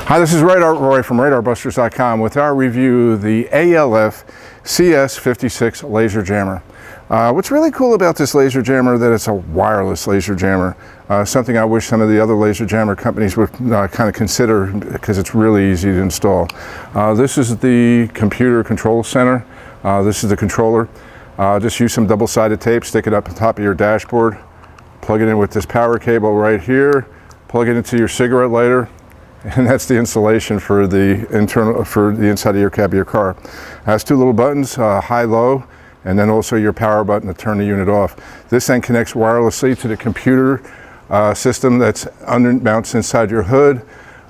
Hi, this is Roy from RadarBusters.com with our review of the ALF CS-56 Laser Jammer. What's really cool about this laser jammer that it's a wireless laser jammer. Something I wish some of the other laser jammer companies would kind of consider because it's really easy to install. This is the computer control center. This is the controller. Just use some double-sided tape, stick it up on top of your dashboard, plug it in with this power cable right here, plug it into your cigarette lighter, and that's the installation for the inside of your cab of your car. It has two little buttons, high, low, and then also your power button to turn the unit off. This then connects wirelessly to the computer system that's mounts inside your hood.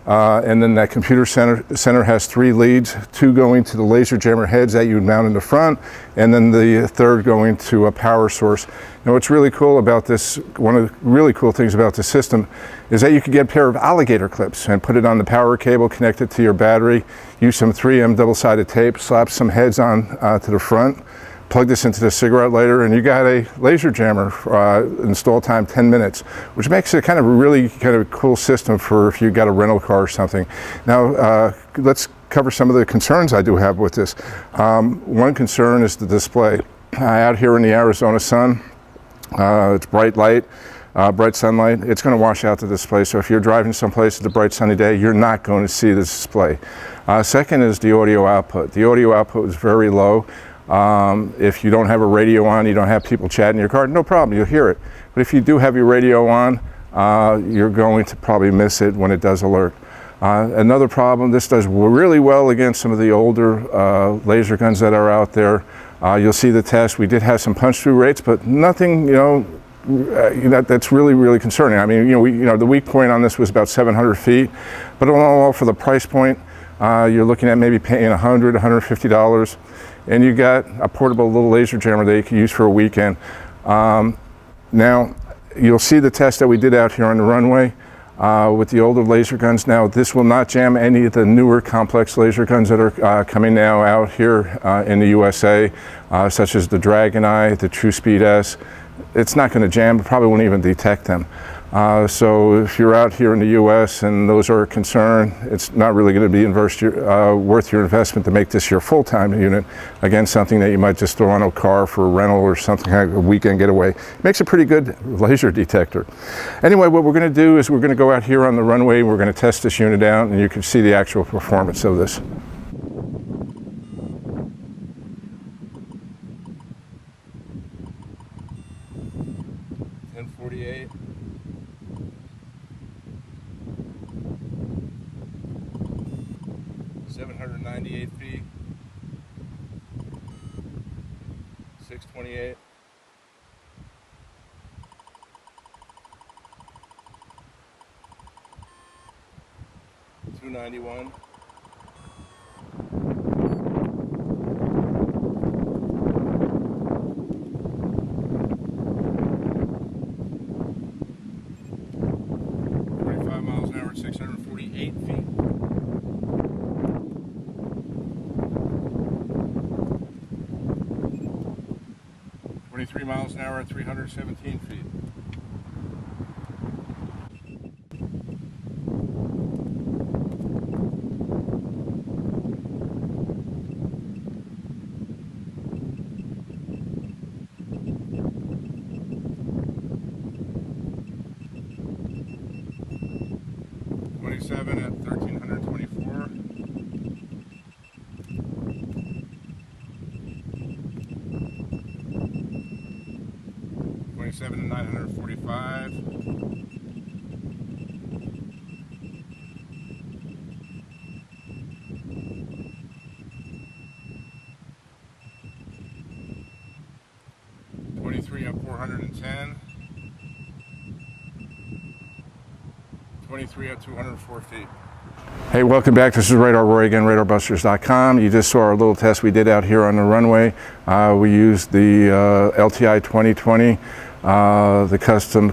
And then that computer center has three leads, two going to the laser jammer heads that you mount in the front, and then the third going to a power source. Now what's really cool about this, one of the really cool things about this system is that you can get a pair of alligator clips and put it on the power cable, connect it to your battery, use some 3M double-sided tape, slap some heads on to the front, plug this into the cigarette lighter, and you got a laser jammer. Install time 10 minutes, which makes it kind of a really cool system for if you got a rental car or something. Now let's cover some of the concerns I do have with this. One concern is the display. Out here in the Arizona sun, it's bright light, bright sunlight, it's going to wash out the display. So if you're driving someplace it's a bright sunny day, you're not going to see the display. Second is the audio output. The audio output is very low. If you don't have a radio on, you don't have people chatting in your car, no problem, you'll hear it. But if you do have your radio on, you're going to probably miss it when it does alert. Another problem, this does really well against some of the older laser guns that are out there. You'll see the test. We did have some punch-through rates, but nothing, that's really concerning. I mean, the weak point on this was about 700 feet, but all for the price point, you're looking at maybe paying $100, $150. And you got a portable little laser jammer that you can use for a weekend. Now, you'll see the test that we did out here on the runway with the older laser guns. Now, this will not jam any of the newer complex laser guns that are coming now out here in the USA, such as the Dragon Eye, the True Speed S. It's not going to jam, it probably won't even detect them. So if you're out here in the US and those are a concern, it's not really going to be worth your investment to make this your full-time unit. Again, something that you might just throw on a car for a rental or something like a weekend getaway. It makes a pretty good laser detector. Anyway, what we're going to do is we're going to go out here on the runway, we're going to test this unit out, and you can see the actual performance of this. .48. 798 feet, 628, 291, 45 miles an hour at 648 feet. 23 miles an hour at 317 feet. At 1324. 27 and 945. 23 at 410. 23 at 204 feet. Hey, welcome back. This is Roy again, RadarBusters.com. You just saw our little test we did out here on the runway. We used the LTI 2020, the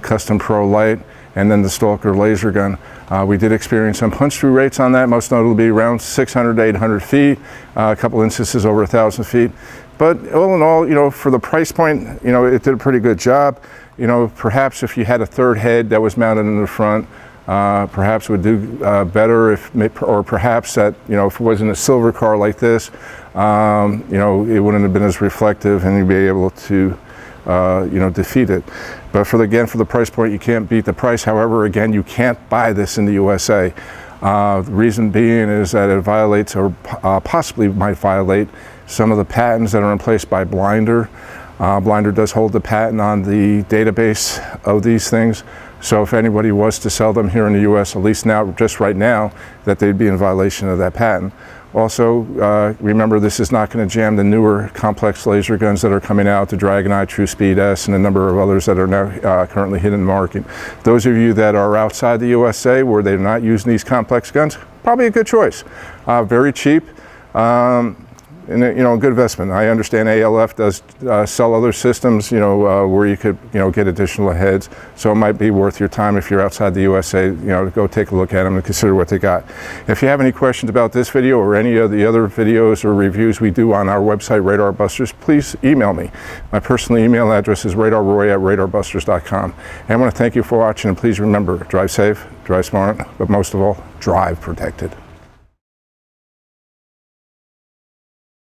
Custom Pro Light, and then the Stalker laser gun. We did experience some punch-through rates on that, most notably around 600 to 800 feet, a couple instances over 1,000 feet. But all in all, for the price point, it did a pretty good job. Perhaps if you had a third head that was mounted in the front, perhaps would do better or perhaps that, if it wasn't a silver car like this, it wouldn't have been as reflective and you'd be able to, defeat it. But for the price point, you can't beat the price. However, again, you can't buy this in the USA. The reason being is that it violates or possibly might violate some of the patents that are in place by Blinder. Blinder does hold the patent on the database of these things. So if anybody was to sell them here in the US, at least now, just right now, that they'd be in violation of that patent. Also, remember, this is not going to jam the newer complex laser guns that are coming out, the Dragonite, True Speed S, and a number of others that are now currently hitting the market. Those of you that are outside the USA where they're not using these complex guns, probably a good choice. Very cheap. And a good investment. I understand ALF does sell other systems, where you could, get additional heads. So it might be worth your time if you're outside the USA, to go take a look at them and consider what they got. If you have any questions about this video or any of the other videos or reviews we do on our website, Radar Busters, please email me. My personal email address is radarroy@radarbusters.com. And I want to thank you for watching, and please remember, drive safe, drive smart, but most of all, drive protected.